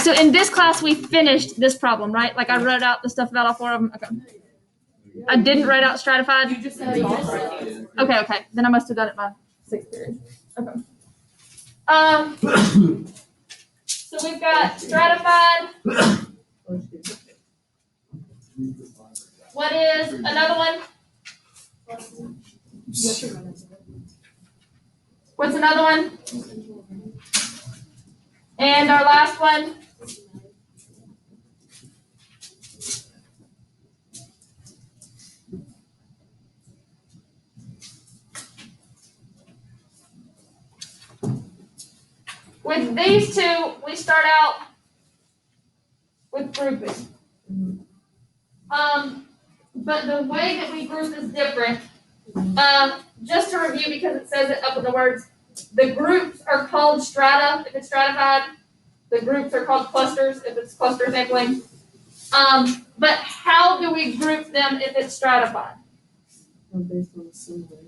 So in this class, we finished this problem, right? Like I wrote out the stuff about all four of them. Okay. I didn't write out stratified. You just said it. Okay. Then I must have done it by 6th period. Okay. So we've got stratified. What is another one? What's another one? And our last one? With these two, we start out with grouping. But the way that we group is different. Just to review, because it says it up in the words, the groups are called strata if it's stratified. The groups are called clusters if it's cluster sampling. But how do we group them if it's stratified? Based on a similar.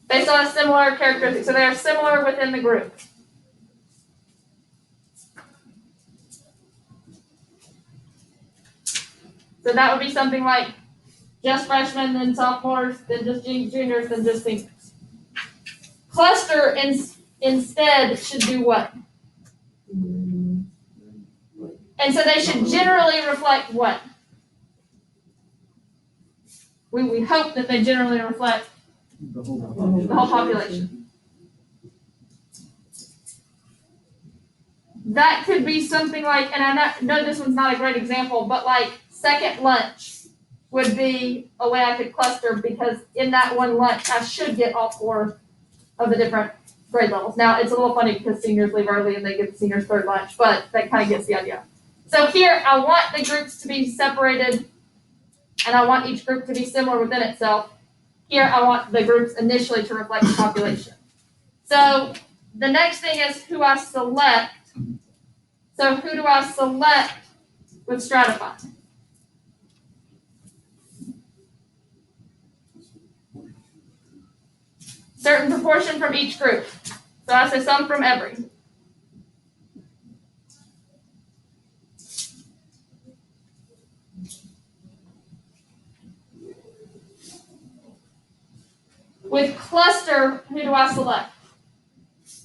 Based on a similar characteristic. So they are similar within the group. So that would be something like just freshmen, then sophomores, then just juniors, then just seniors. Cluster instead should do what? And so they should generally reflect what? We hope that they generally reflect the whole population. That could be something like, and I know this one's not a great example, but like second lunch would be a way I could cluster, because in that one lunch, I should get all four of the different grade levels. Now, it's a little funny because seniors leave early and they get the seniors third lunch, but that kind of gets the idea. So here, I want the groups to be separated, and I want each group to be similar within itself. Here, I want the groups initially to reflect the population. So the next thing is who I select. So who do I select with stratify? Certain proportion from each group. So I say some from every. With cluster, who do I select?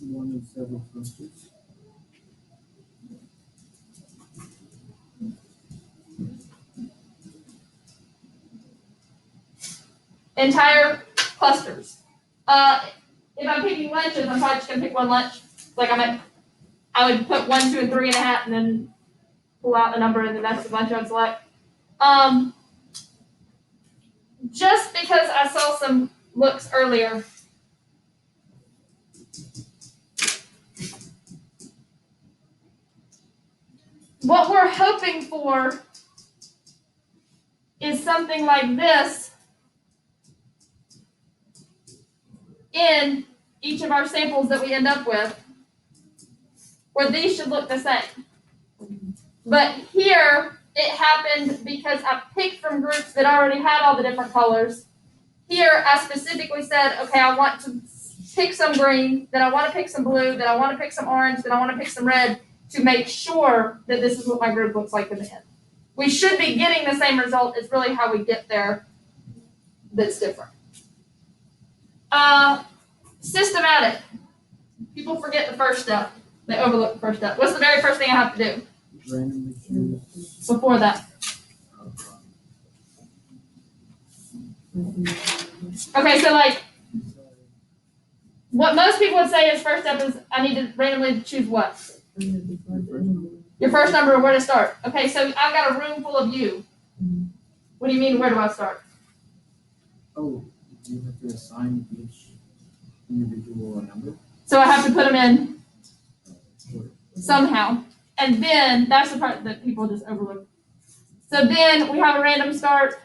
One of several clusters. Entire clusters. If I'm picking lunches, I'm probably just gonna pick one lunch. Like I would put 1, 2, and 3 in a hat, and then pull out a number, and then that's the bunch I would select. Just because I saw some looks earlier. What we're hoping for is something like this in each of our samples that we end up with, where these should look the same. But here, it happened because I picked from groups that already had all the different colors. Here, I specifically said, okay, I want to pick some green, then I want to pick some blue, then I want to pick some orange, then I want to pick some red, to make sure that this is what my group looks like in the end. We should be getting the same result. It's really how we get there that's different. Systematic. People forget the first step. They overlook the first step. What's the very first thing I have to do? Randomly choose. Before that. Okay, so like, what most people would say is first step is I need to randomly choose what? Your first number and where to start. Okay, so I've got a room full of you. What do you mean, where do I start? Oh, you have to assign each individual a number? So I have to put them in somehow. And then, that's the part that people just overlook. So then we have a random start.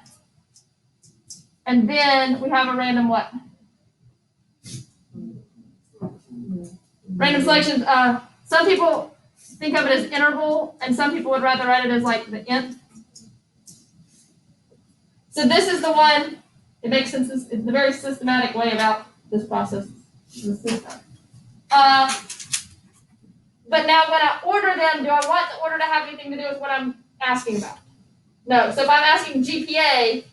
And then we have a random what? Random selection. Some people think of it as interval, and some people would rather write it as like the int. So this is the one, it makes sense, it's the very systematic way about this process. But now when I order them, do I want the order to have anything to do with what I'm asking about? No. So if I'm asking GPA,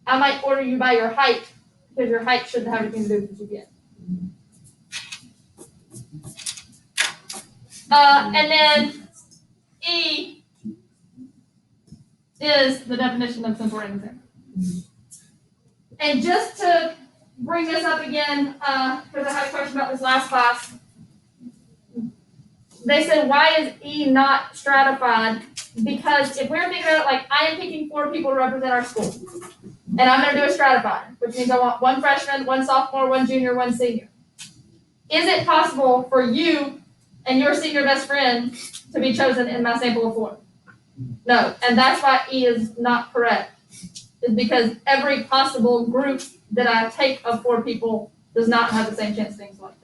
I might order you by your height, because your height shouldn't have anything to do with the GPA. And then E is the definition of simple random sample. And just to bring this up again, because I had a question about this last class, they said, why is E not stratified? Because if we're thinking about it like, I am picking 4 people to represent our school, and I'm going to do a stratified, which means I want 1 freshman, 1 sophomore, 1 junior, 1 senior. Is it possible for you and your senior best friend to be chosen in my sample of 4? No, and that's why E is not correct. Is because every possible group that I take of 4 people does not have the same chance of being selected.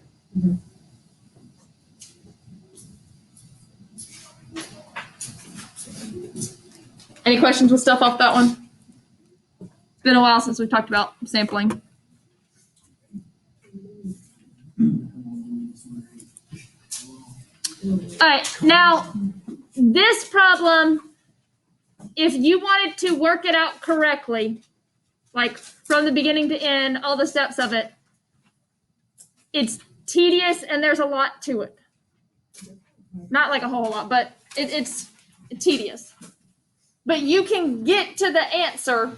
Any questions with stuff off that one? It's been a while since we've talked about sampling. All right, now this problem, if you wanted to work it out correctly, like from the beginning to end, all the steps of it, it's tedious and there's a lot to it. Not like a whole lot, but it's tedious. But you can get to the answer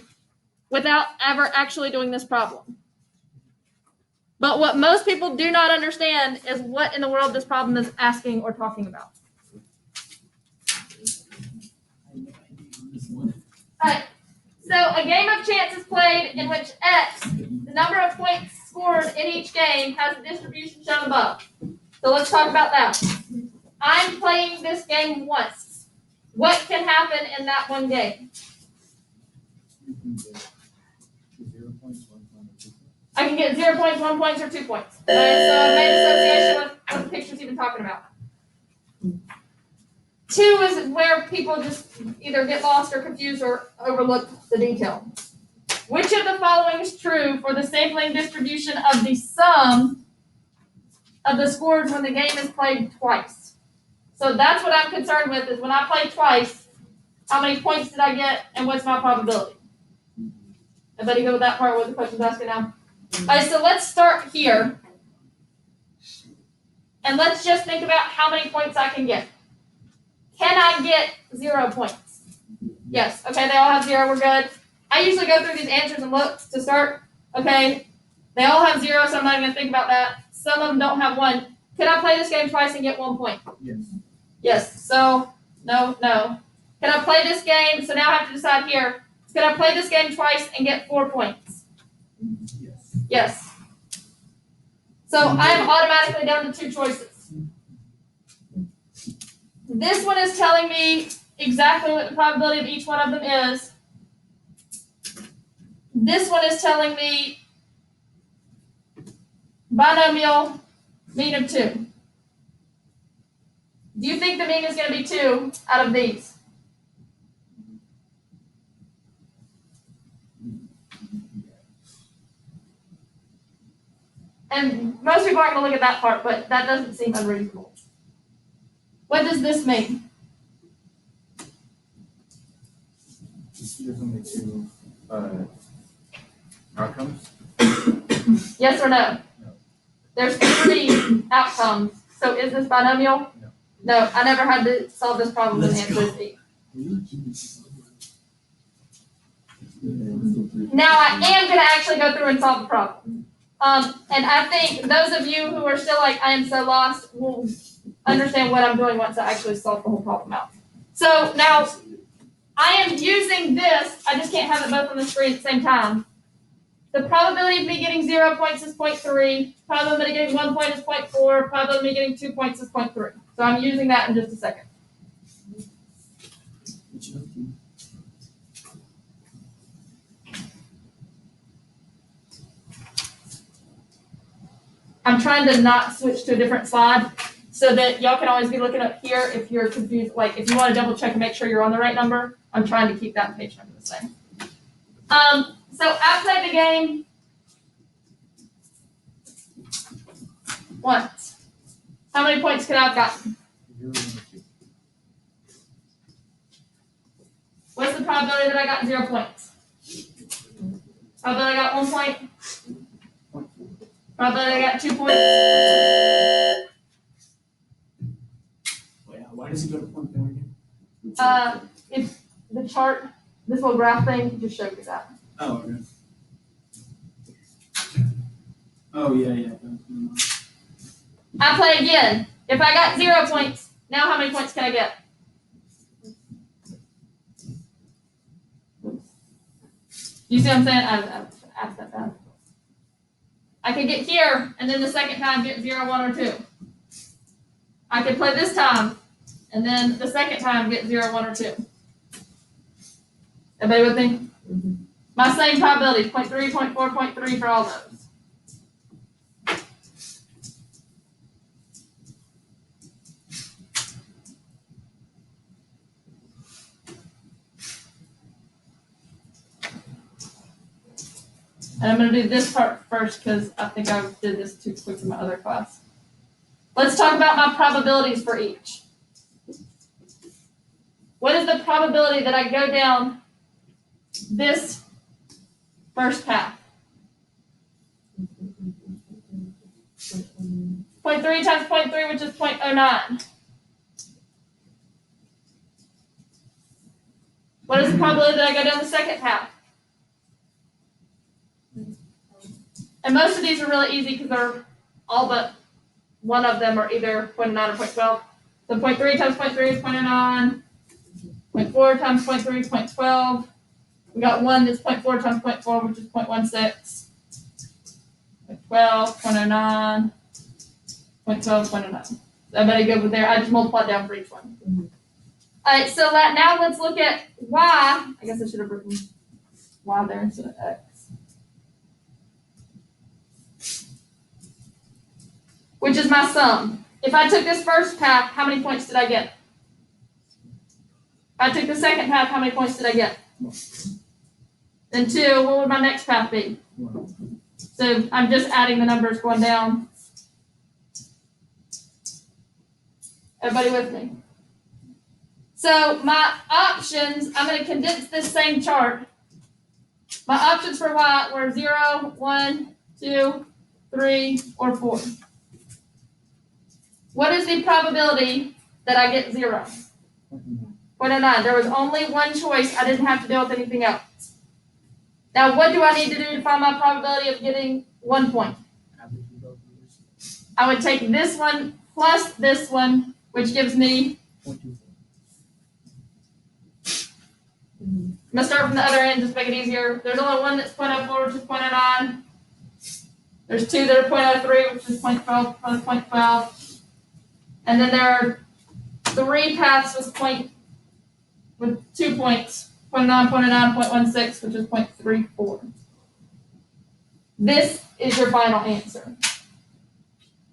without ever actually doing this problem. But what most people do not understand is what in the world this problem is asking or talking about. Alright, so a game of chance is played in which X, the number of points scored in each game, has the distribution shown above. So let's talk about that. I'm playing this game once. What can happen in that one game? I can get 0 points, 1 point, or 2 points. So I made association with what the picture's even talking about. 2 is where people just either get lost or confused or overlook the detail. Which of the following is true for the sampling distribution of the sum of the scores when the game is played twice? So that's what I'm concerned with, is when I play twice, how many points did I get and what's my probability? Everybody go with that part, what the question's asking now? All right, so let's start here. And let's just think about how many points I can get. Can I get 0 points? Yes. Okay, they all have 0, we're good. I usually go through these answers and look to start. Okay, they all have 0, so I'm not even gonna think about that. Some of them don't have 1. Can I play this game twice and get 1 point? Yes. Yes, so no. Can I play this game? So now I have to decide here. Can I play this game twice and get 4 points? Yes. Yes. So I'm automatically down to 2 choices. This one is telling me exactly what the probability of each one of them is. This one is telling me binomial mean of 2. Do you think the mean is going to be 2 out of these? And most people aren't going to look at that part, but that doesn't seem unreasonable. What does this mean? There's only 2 outcomes. Yes or no? No. There's 3 outcomes. So is this binomial? No. No, I never had to solve this problem and answer is B. Now I am going to actually go through and solve the problem. And I think those of you who are still like, I am so lost, will understand what I'm doing once I actually solve the whole problem out. So now I am using this. I just can't have it both on the screen at the same time. The probability of me getting 0 points is 0.3. Probability of me getting 1 point is 0.4. Probability of me getting 2 points is 0.3. So I'm using that in just a second. I'm trying to not switch to a different slide so that y'all can always be looking up here if you're confused. Like if you want to double check and make sure you're on the right number, I'm trying to keep that page number the same. So I played the game once. How many points could I have gotten? 0, 1, or 2. What's the probability that I got 0 points? Probability I got 1 point? 0.4. Probability I got 2 points? Wait, why does it go to 0.4 again? If the chart, this little graph thing, just shows you that. Oh, okay. Oh, yeah. I play again. If I got 0 points, now how many points can I get? You see what I'm saying? I asked that down. I could get here, and then the second time get 0, 1, or 2. I could play this time, and then the second time get 0, 1, or 2. Everybody with me? Mhm. My same probabilities, 0.3, 0.4, 0.3 for all those. And I'm going to do this part first because I think I did this too quick in my other class. Let's talk about my probabilities for each. What is the probability that I go down this first path? 0.3 times 0.3, which is 0.09. What is the probability that I go down the second path? And most of these are really easy because they're all but one of them are either 0.9 or 0.12. So 0.3 times 0.3 is 0.09. 0.4 times 0.3 is 0.12. We got one that's 0.4 times 0.4, which is 0.16. 0.12, 0.09, 0.12, 0.09. Everybody good with there? I just multiplied down for each one. Mhm. All right, so now let's look at y. I guess I should have written y there instead of x. Which is my sum. If I took this first path, how many points did I get? If I took the second path, how many points did I get? Then 2, what would my next path be? 1. So I'm just adding the numbers going down. Everybody with me? So my options, I'm going to condense this same chart. My options for y were 0, 1, 2, 3, or 4. What is the probability that I get 0? 0.09. There was only one choice. I didn't have to deal with anything else. Now, what do I need to do to find my probability of getting 1 point? Average of both numbers. I would take this one plus this one, which gives me, 0.24. I'm going to start from the other end, just make it easier. There's only one that's 0.04, which is 0.09. There's 2 that are 0.03, which is 0.12 plus 0.12. And then there are 3 paths with 2 points, 0.9, 0.09, 0.16, which is 0.34. This is your final answer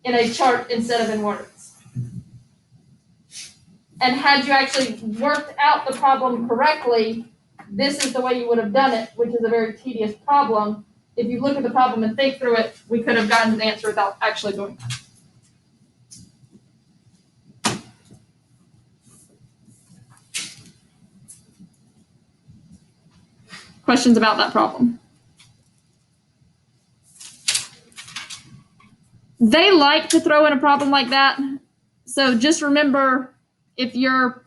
in a chart instead of in words. And had you actually worked out the problem correctly, this is the way you would have done it, which is a very tedious problem. If you look at the problem and think through it, we could have gotten an answer without actually doing that. Questions about that problem? They like to throw in a problem like that. So just remember, if you're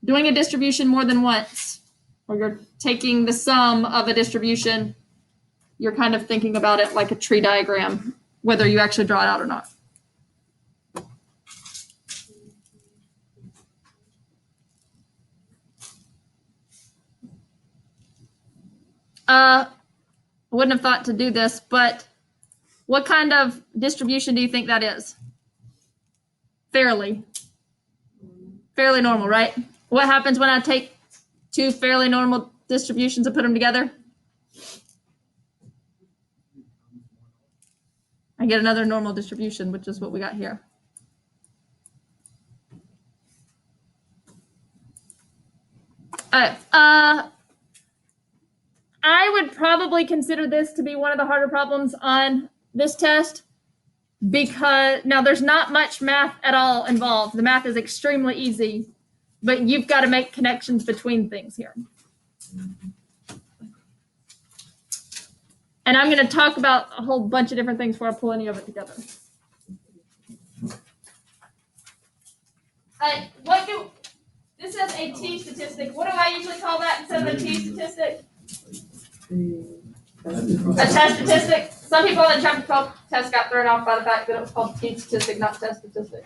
doing a distribution more than once, or you're taking the sum of a distribution, you're kind of thinking about it like a tree diagram, whether you actually draw it out or not. I wouldn't have thought to do this, but what kind of distribution do you think that is? Fairly normal, right? What happens when I take 2 fairly normal distributions and put them together? I get another normal distribution, which is what we got here. All right. I would probably consider this to be one of the harder problems on this test. because now there's not much math at all involved. The math is extremely easy, but you've got to make connections between things here. And I'm going to talk about a whole bunch of different things before I pull any of it together. This is a T statistic. What do I usually call that instead of a T statistic? A test statistic. Some people in the chapter 12 test got thrown off by the fact that it was called T statistic, not test statistic.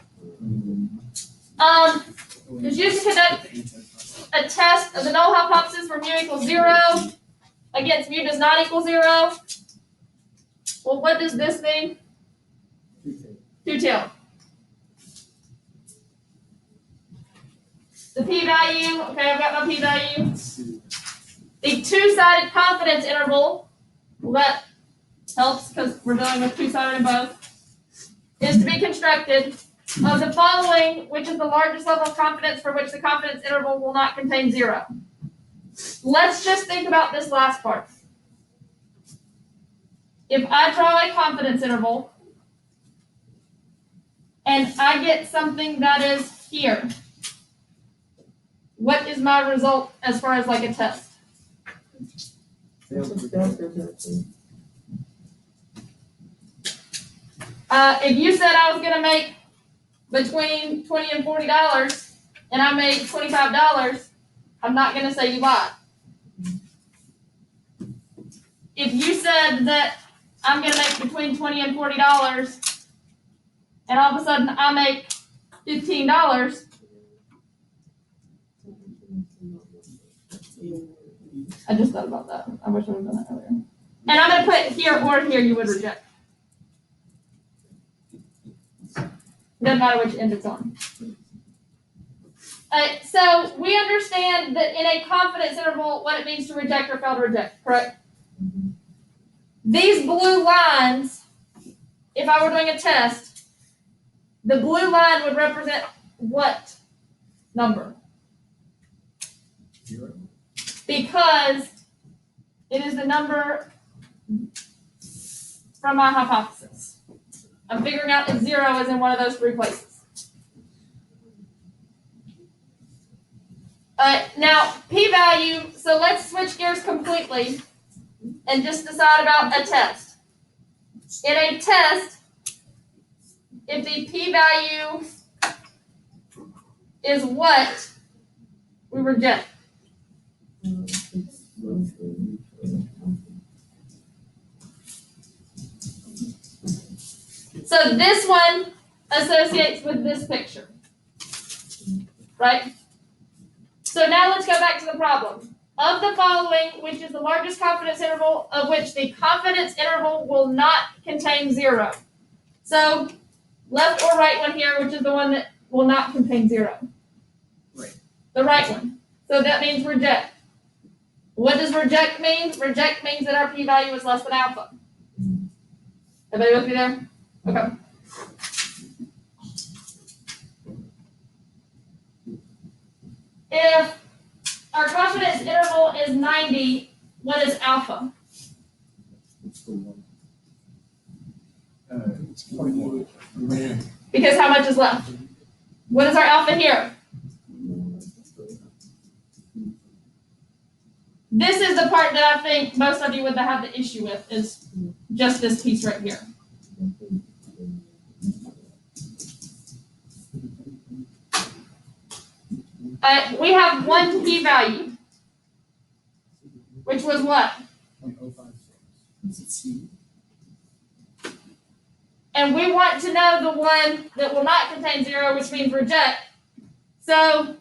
It's used to conduct a test of the null hypothesis where mu equals 0 against mu does not equal 0. Well, what does this mean? Two-tailed. The p-value, okay, I've got my p-value. The two-sided confidence interval, well, that helps because we're dealing with two-sided in both, is to be constructed of the following, which is the largest level of confidence for which the confidence interval will not contain 0. Let's just think about this last part. If I draw a confidence interval and I get something that is here, what is my result as far as like a test? If you said I was going to make between $20 and $40 and I made $25, I'm not going to say you lied. If you said that I'm going to make between $20 and $40 and all of a sudden I make $15, I just thought about that. I wish I would have done that earlier. And I'm going to put here or here you would reject. Doesn't matter which end it's on. So we understand that in a confidence interval, what it means to reject or fail to reject, correct? These blue lines, if I were doing a test, the blue line would represent what number? 0. Because it is the number from my hypothesis. I'm figuring out if 0 is in one of those three places. Now, p-value, so let's switch gears completely and just decide about a test. In a test, if the p-value is what, we reject. So this one associates with this picture, right? So now let's go back to the problem. Of the following, which is the largest confidence interval of which the confidence interval will not contain 0. So left or right one here, which is the one that will not contain 0. Right. The right one. So that means reject. What does reject mean? Reject means that our p-value is less than alpha. Everybody with me there? Okay. If our confidence interval is 90, what is alpha? It's the one. It's 0.1. Because how much is left? What is our alpha here? This is the part that I think most of you would have the issue with, is just this piece right here. We have one p-value, which was what? 0.056. And we want to know the one that will not contain 0, which means reject. So,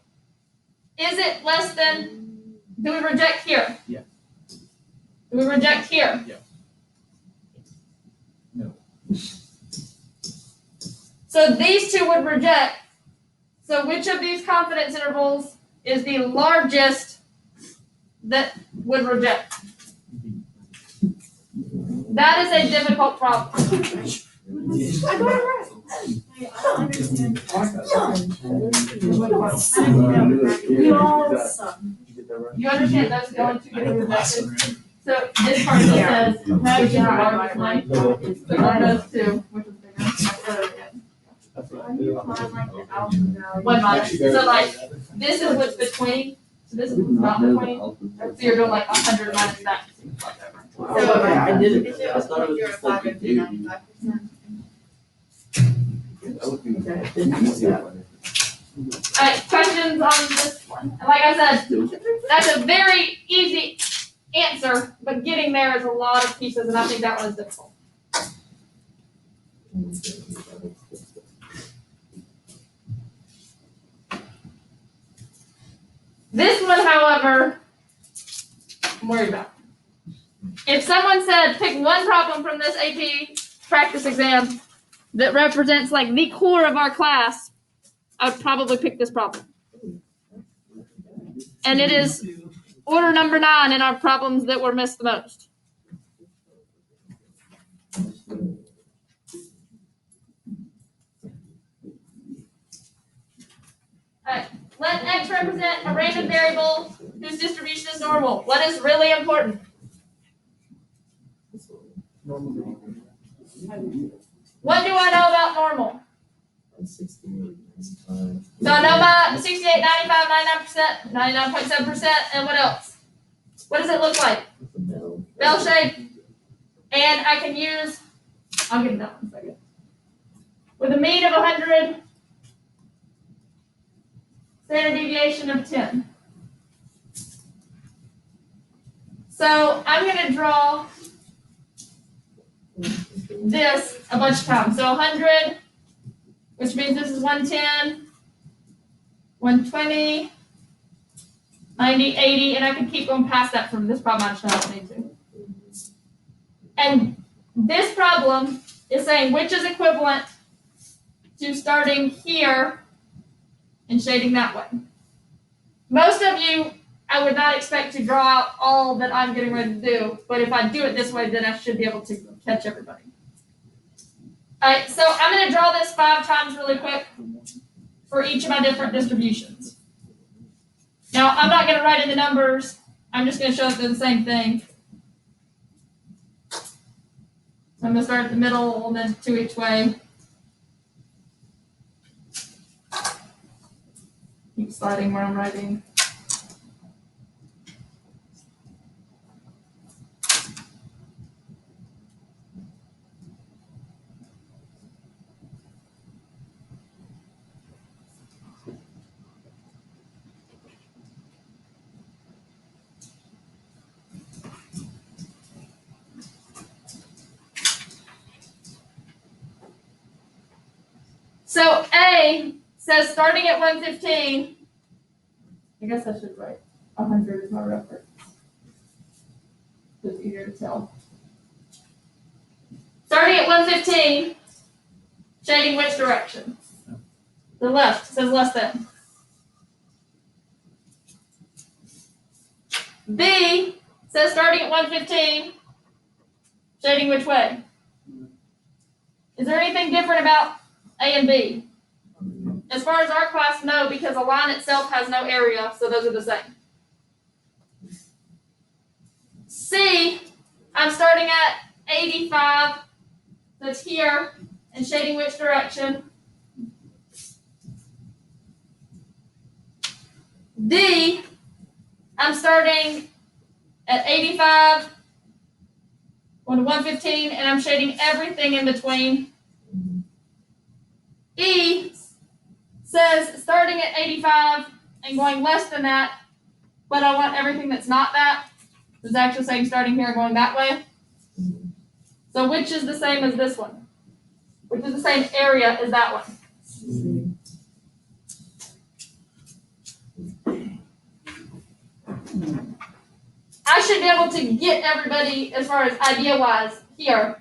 is it less than, do we reject here? Yeah. Do we reject here? Yeah. No. So these two would reject. So which of these confidence intervals is the largest that would reject? That is a difficult problem. I got it right. I don't understand. We all suck. You understand those going to get rejected? So this part just says, which is the largest one, but of those two, which is bigger? Why do you find like the alpha value? One minus, so like, this is what's between, so this is what's not between, so you're doing like 100 minus that, whatever. So, Okay, I did it. if it I was thought it was 0.05, it'd be 95%. That would be Okay, it didn't use that. Alright, questions on this one? And like I said, that's a very easy answer, but getting there is a lot of pieces, and I think that one is difficult. This one, however, I'm worried about. If someone said, pick one problem from this AP practice exam that represents like the core of our class, I would probably pick this problem. And it is order number 9 in our problems that were missed the most. Alright, let X represent a random variable whose distribution is normal. What is really important? What do I know about normal? So I know my 68, 95, 99%, 99.7%, and what else? What does it look like? Bell shape. And I can use, I'll give that one a second. With a mean of 100, standard deviation of 10. So I'm going to draw this a bunch of times. So 100, which means this is 110, 120, 90, 80, and I can keep going past that from this problem. I just don't need to. And this problem is saying which is equivalent to starting here and shading that way. Most of you, I would not expect to draw out all that I'm getting ready to do, but if I do it this way, then I should be able to catch everybody. All right, so I'm going to draw this 5 times really quick for each of my different distributions. Now, I'm not going to write in the numbers. I'm just going to show that they're the same thing. So I'm going to start at the middle and then 2 each way. Keep sliding where I'm writing. So A says starting at 115, I guess I should write 100 as my reference. It's easier to tell. Starting at 115, shading which direction? The left, says less than. B says starting at 115, shading which way? Is there anything different about A and B? As far as our class, no, because a line itself has no area, so those are the same. C, I'm starting at 85, that's here, and shading which direction? D, I'm starting at 85, going to 115, and I'm shading everything in between. E says starting at 85 and going less than that, but I want everything that's not that. It's actually saying starting here and going that way. So which is the same as this one? Which is the same area as that one? I should be able to get everybody as far as idea-wise here,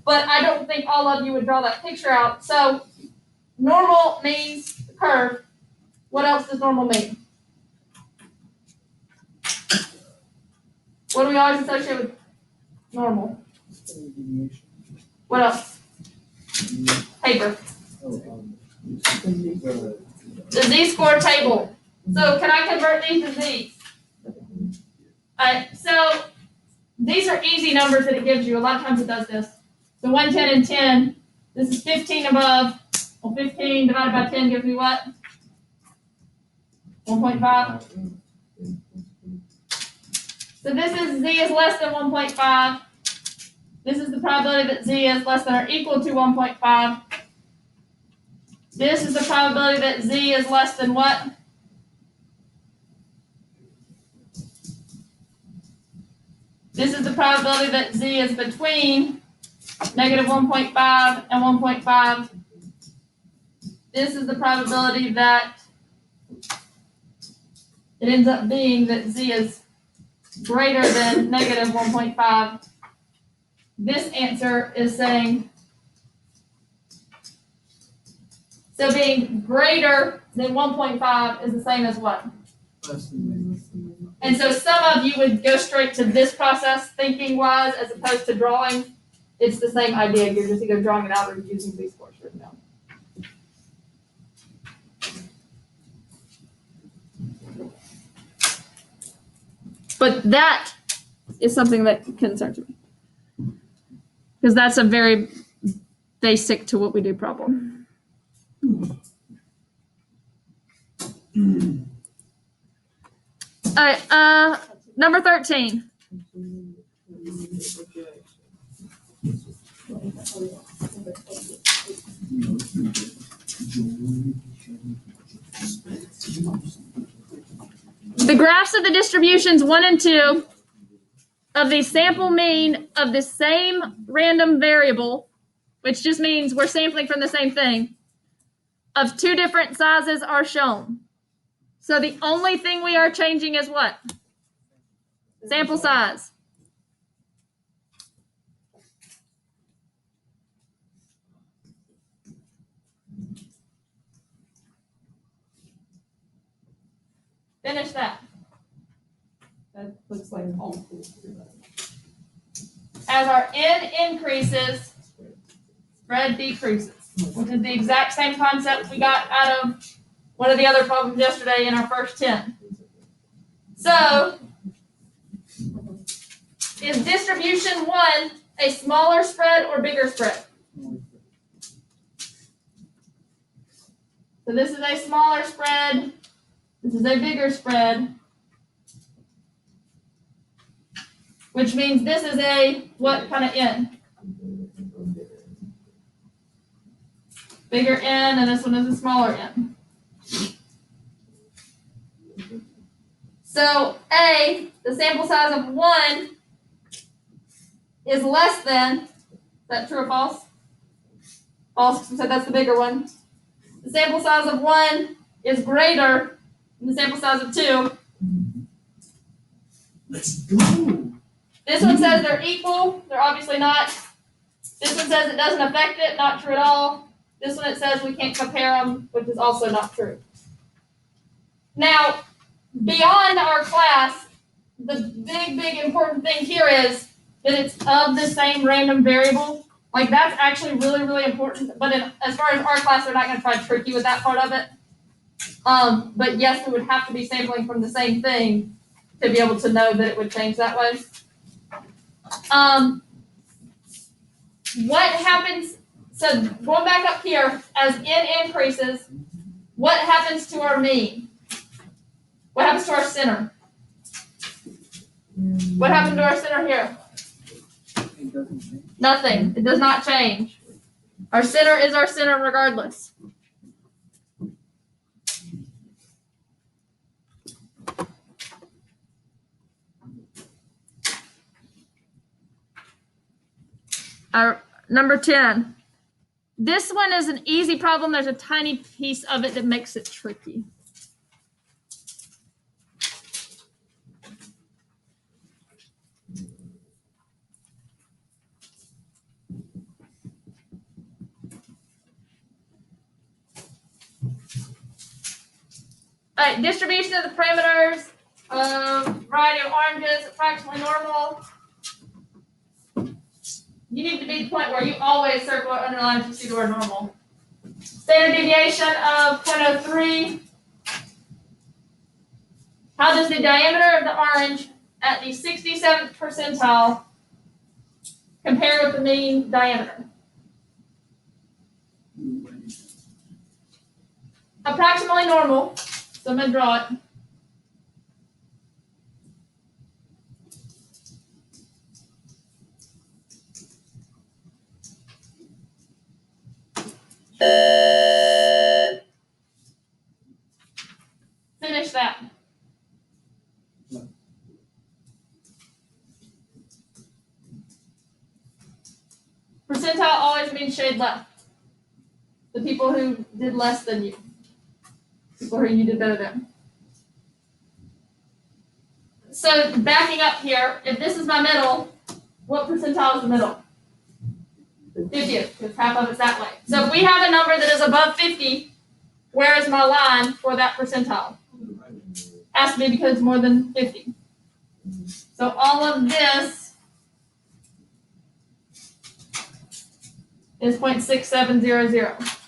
but I don't think all of you would draw that picture out. So normal means curve. What else does normal mean? What do we always associate with normal? What else? Paper. The z-score table. So can I convert these to z's? Alright, so these are easy numbers that it gives you. A lot of times it does this. So 110 and 10 This is 15 above. Well, 15 divided by 10 gives me what? 1.5. So this is Z is less than 1.5. This is the probability that Z is less than or equal to 1.5. This is the probability that Z is less than what? This is the probability that Z is between negative 1.5 and 1.5. This is the probability that it ends up being that Z is greater than negative 1.5. This answer is saying, so being greater than 1.5 is the same as what? Less than And so some of you would go straight to this process thinking wise as opposed to drawing. It's the same idea. You're just either drawing it out or using these scores written down. But that is something that concerns me. Because that's a very basic to what we do problem. All right, number 13. The graphs of the distributions 1 and 2 of the sample mean of the same random variable, which just means we're sampling from the same thing, of 2 different sizes are shown. So the only thing we are changing is what? Sample size. Finish that. That looks like all. As our N increases, spread decreases, which is the exact same concept we got out of one of the other problems yesterday in our first 10. So, is distribution 1 a smaller spread or bigger spread? So this is a smaller spread. This is a bigger spread. Which means this is a what kind of N? Bigger N, and this one is a smaller N. So A, the sample size of 1 is less than, is that true or false? False, so that's the bigger one. The sample size of 1 is greater than the sample size of 2. Let's go. This one says they're equal. They're obviously not. This one says it doesn't affect it. Not true at all. This one it says we can't compare them, which is also not true. Now, beyond our class, the big important thing here is that it's of the same random variable. Like that's actually really important. But as far as our class, they're not going to try to trick you with that part of it. But yes, we would have to be sampling from the same thing to be able to know that it would change that way. What happens, so going back up here, as N increases, what happens to our mean? What happens to our center? What happened to our center here? It doesn't change. Nothing. It does not change. Our center is our center regardless. Number 10. This one is an easy problem. There's a tiny piece of it that makes it tricky. All right, distribution of the parameters of variety of oranges, approximately normal. You need to be the point where you always circle or underline if you see the word normal. Standard deviation of 0.03. How does the diameter of the orange at the 67th percentile compare with the mean diameter? approximately normal, so I'm gonna draw it. Finish that. Percentile always means shade left. The people who did less than you. People who you did better than. So backing up here, if this is my middle, what percentile is the middle? 50th, because half of it's that way. So if we have a number that is above 50, where is my line for that percentile? Has to be because it's more than 50. So all of this is 0.6700.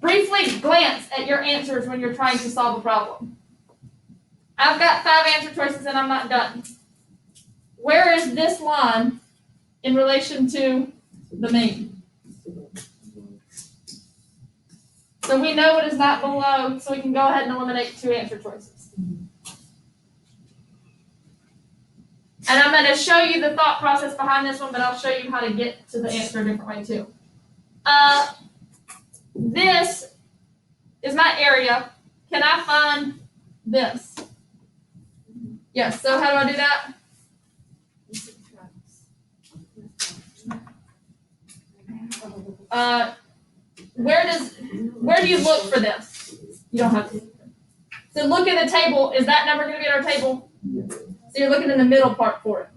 Briefly glance at your answers when you're trying to solve a problem. I've got 5 answer choices and I'm not done. Where is this line in relation to the mean? So we know it is not below, so we can go ahead and eliminate 2 answer choices. And I'm going to show you the thought process behind this one, but I'll show you how to get to the answer a different way too. This is my area. Can I find this? Yes, so how do I do that? Where do you look for this? You don't have to. So look at the table. Is that number going to be at our table? So you're looking in the middle part for it.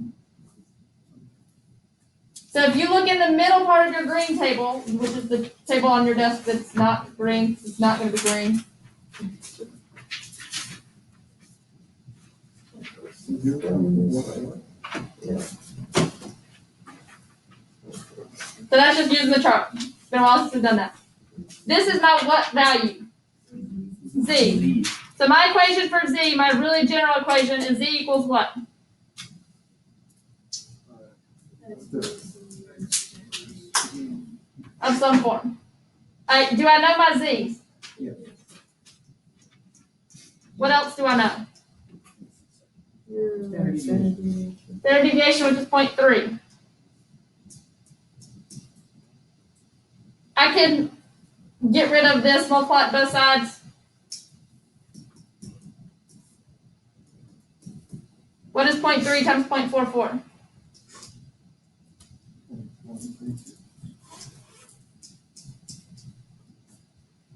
So if you look in the middle part of your green table, which is the table on your desk that's not green, it's not going to be green. So that's just using the chart. It's been a while since we've done that. This is my what value? Z. So my equation for Z, my really general equation is Z equals what? Of some form. Do I know my Z's? Yes. What else do I know? Standard deviation, which is 0.3. I can get rid of this, multiply both sides. What is 0.3 times 0.44?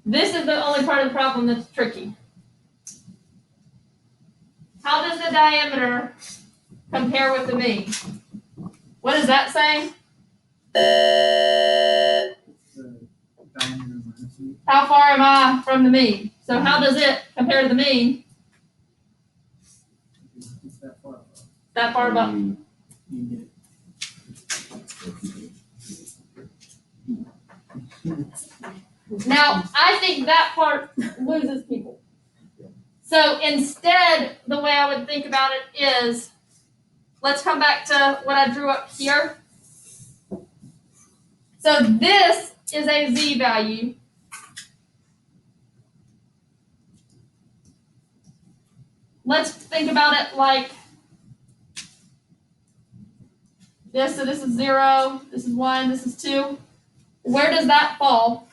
This is the only part of the problem that's tricky. How does the diameter compare with the mean? What does that say? How far am I from the mean? So how does it compare to the mean? That far above. Now, I think that part loses people. So instead, the way I would think about it is, let's come back to what I drew up here. So this is a Z value. Let's think about it like this. So this is 0, this is 1, this is 2. Where does that fall?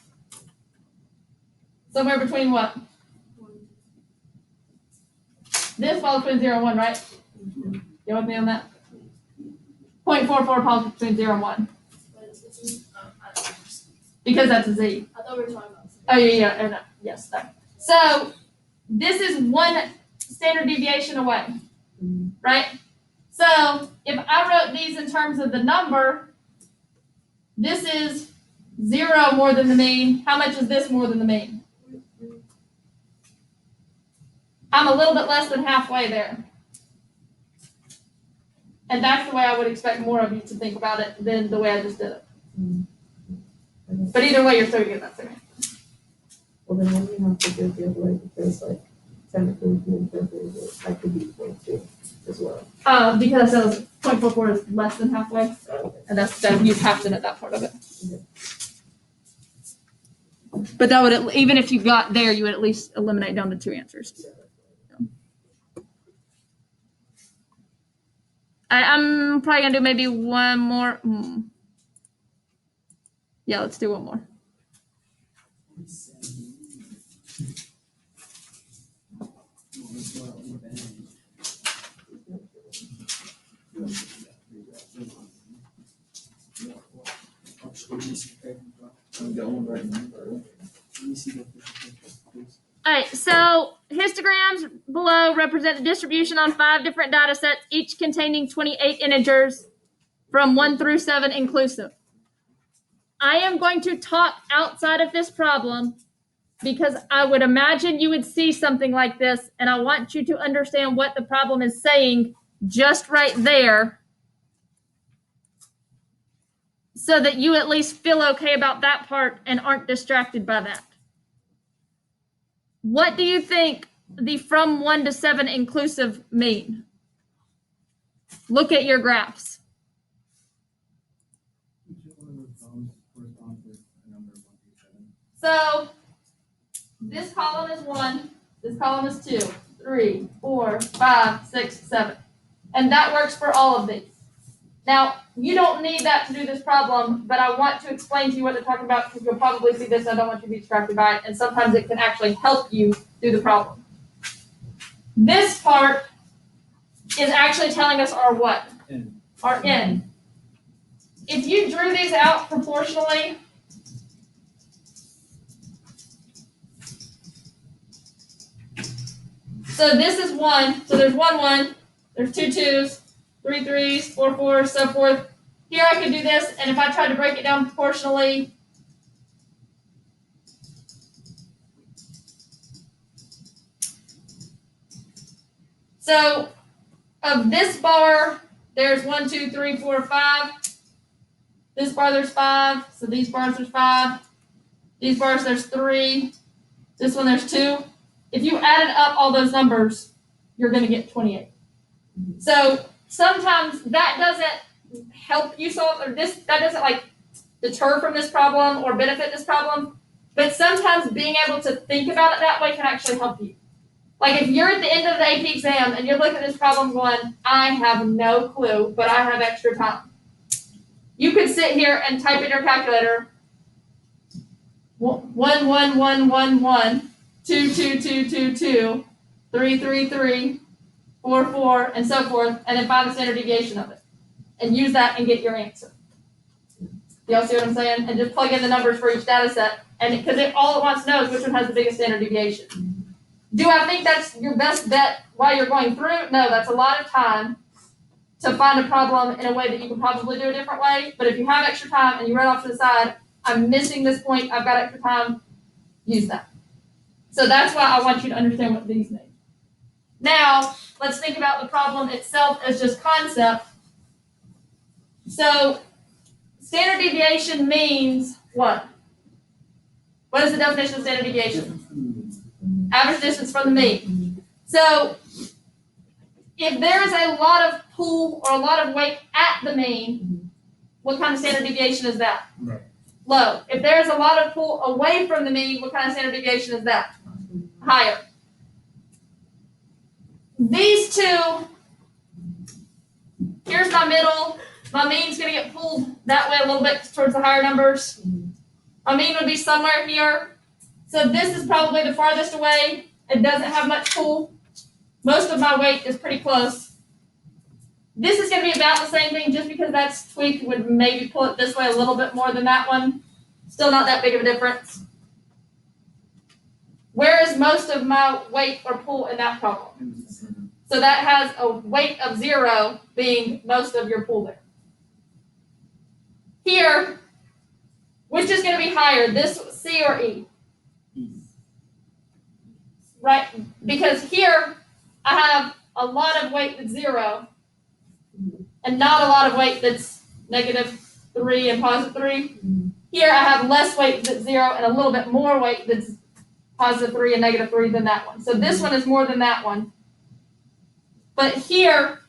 Somewhere between what? This falls between 0 and 1, right? You with me on that? 0.44 falls between 0 and 1. Because that's a Z. I thought we were talking about. Oh, yeah, no, yes. That. So this is 1 standard deviation away, right? So if I wrote these in terms of the number, this is 0 more than the mean. How much is this more than the mean? I'm a little bit less than halfway there. And that's the way I would expect more of you to think about it than the way I just did it. But either way, you're still getting that thing. Well, then what do you have to do the other way, because like technically if you interpret it, that could be 0.2 as well. Because I said 0.44 is less than halfway, and that's you've halved it at that part of it. But that would, even if you got there, you would at least eliminate down to 2 answers. I'm probably gonna do maybe one more. Yeah, let's do one more. All right, so histograms below represent the distribution on 5 different data sets, each containing 28 integers from 1 through 7 inclusive. I am going to talk outside of this problem because I would imagine you would see something like this, and I want you to understand what the problem is saying just right there so that you at least feel okay about that part and aren't distracted by that. What do you think the from 1 to 7 inclusive mean? Look at your graphs. So this column is 1, this column is 2, 3, 4, 5, 6, 7. And that works for all of these. Now, you don't need that to do this problem, but I want to explain to you what they're talking about because you'll probably see this and I don't want you to be distracted by it. And sometimes it can actually help you do the problem. This part is actually telling us our what? N. Our N. If you drew these out proportionally, so this is 1, so there's 1, 1, there's 2 2s, 3 3s, 4 4s, so forth. Here I could do this, and if I tried to break it down proportionally, so of this bar, there's 1, 2, 3, 4, 5. This bar, there's 5. So these bars, there's 5. These bars, there's 3. This one, there's 2. If you added up all those numbers, you're going to get 28. So sometimes that doesn't help you solve, or that doesn't like deter from this problem or benefit this problem. But sometimes being able to think about it that way can actually help you. Like if you're at the end of the AP exam and you're looking at this problem going, I have no clue, but I have extra time. You could sit here and type in your calculator 1 1 1 1 1 2 2 2 2 2 3 3 3 4 4 and so forth, and then find the standard deviation of it. And use that and get your answer. Y'all see what I'm saying? And just plug in the numbers for each data set. And because all it wants to know is which one has the biggest standard deviation. Do I think that's your best bet while you're going through? No, that's a lot of time to find a problem in a way that you can probably do a different way. But if you have extra time and you run off to the side, I'm missing this point, I've got extra time, use that. So that's why I want you to understand what these mean. Now, let's think about the problem itself as just concept. So, standard deviation means what? What is the definition of standard deviation? Average distance from the mean. So, if there is a lot of pull or a lot of weight at the mean, what kind of standard deviation is that? Right. Low. If there's a lot of pull away from the mean, what kind of standard deviation is that? Higher. These two, here's my middle. My mean's going to get pulled that way a little bit towards the higher numbers. My mean would be somewhere here. So this is probably the farthest away. It doesn't have much pull. Most of my weight is pretty close. This is going to be about the same thing just because that's tweaked would maybe pull it this way a little bit more than that one. Still not that big of a difference. Where is most of my weight or pull in that problem? So that has a weight of 0 being most of your pull there. Here, which is going to be higher, this C or E? Right? Because here, I have a lot of weight that's 0 and not a lot of weight that's -3 and +3. Here, I have less weight that's 0 and a little bit more weight that's +3 and -3 than that one. So this one is more than that one. But here,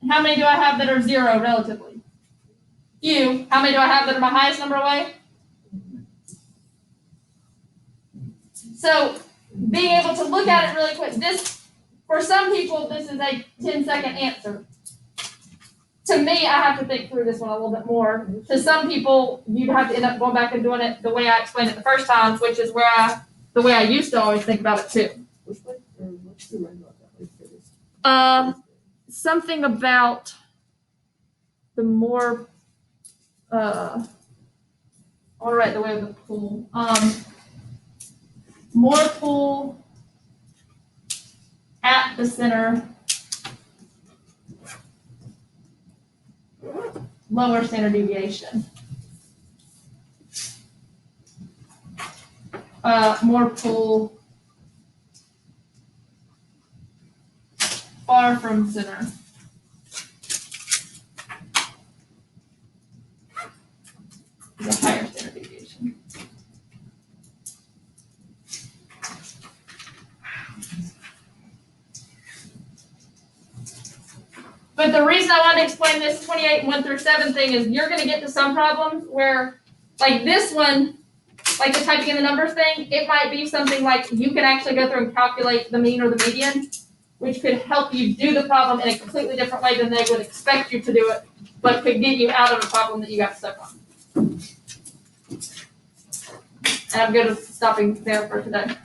how many do I have that are 0 relatively? Few. How many do I have that are my highest number away? So being able to look at it really quick, this, for some people, this is a 10-second answer. To me, I have to think through this one a little bit more. To some people, you'd have to end up going back and doing it the way I explained it the first time, which is the way I used to always think about it too. Which one, or what's the right about that, like, for this? Something about the more, I'll write the way of the pool. More pool at the center, lower standard deviation. More pool far from center. The higher standard deviation. But the reason I wanted to explain this 28 1 through 7 thing is you're gonna get to some problems where, like this one, like the typing in the numbers thing, it might be something like you can actually go through and calculate the mean or the median, which could help you do the problem in a completely different way than they would expect you to do it, but could get you out of a problem that you got stuck on. And I'm good with stopping there for today.